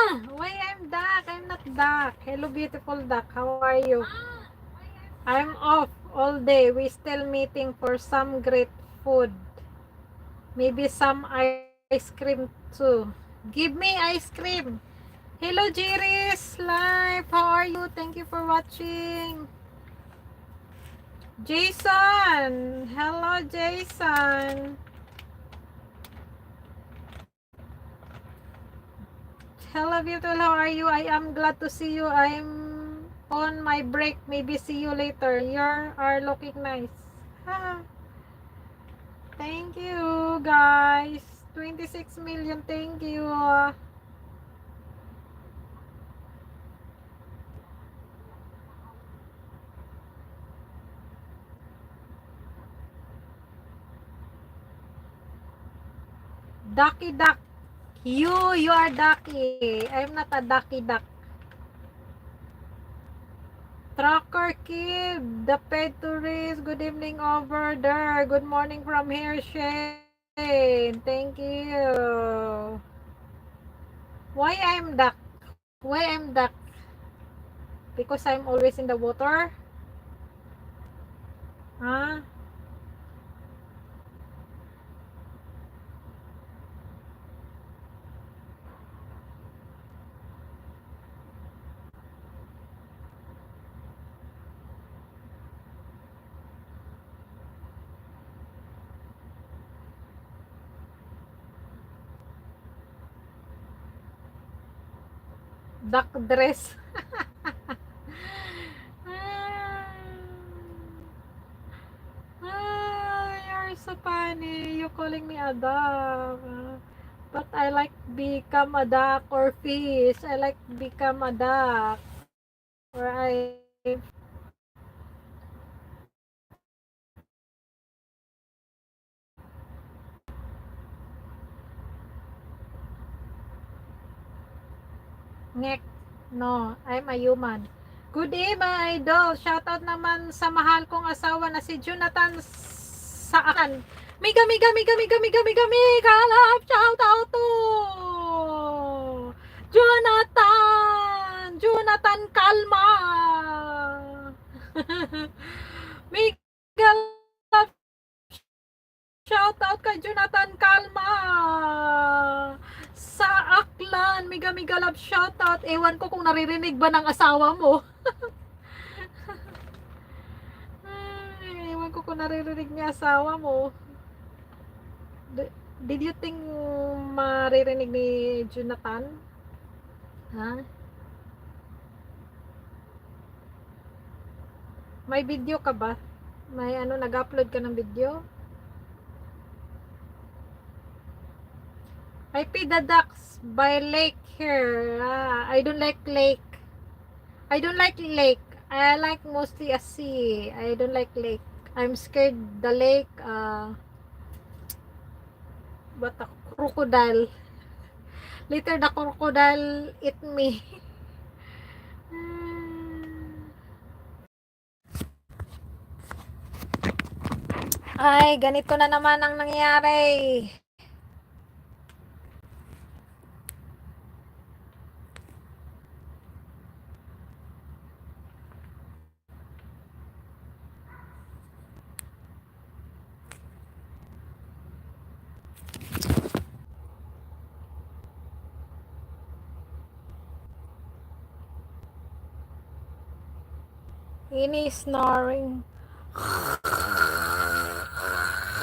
Why I'm duck? I'm not duck. Hello, beautiful duck. How are you? I'm off all day. We still meeting for some great food. Maybe some ice cream too. Give me ice cream. Hello, Jiris Live. How are you? Thank you for watching. Jason. Hello, Jason. Hello, beautiful. How are you? I am glad to see you. I'm on my break. Maybe see you later. You are looking nice. Ah, thank you, guys. 26 million. Thank you. Ducky duck. You are ducky. I'm not a ducky duck. Trucker Kid, the pet tourist. Good evening over there. Good morning from here, Shane. Thank you. Why I'm duck? Why I'm duck? Because I'm always in the water? Huh? Duck dress. Ah, you're so funny. You calling me a duck. But I like become a duck or fish. I like become a duck. Or I ngek. No, I'm a human. Good day, my idol. Shoutout naman sa mahal kong asawa na si Jonathan Saan. Miga, miga, miga, miga, miga, miga, miga, love. Shoutout to Jonathan. Jonathan Kalma. Miga, love. Shoutout kay Jonathan Kalma. Sa Aklan, Miga Miga Love, shoutout. Ewan ko kung naririnig ba ng asawa mo. Ay, ewan ko kung naririnig niya asawa mo. Did you think maririnig ni Jonathan? Ha? May video ka ba? May ano, nag-upload ka ng video? I feed the ducks by lake here. I don't like lake. I don't like lake. I like mostly a sea. I don't like lake. I'm scared the lake. But a crocodile. Later the crocodile eat me. Ay, ganito na naman ang nangyari. Ini snoring.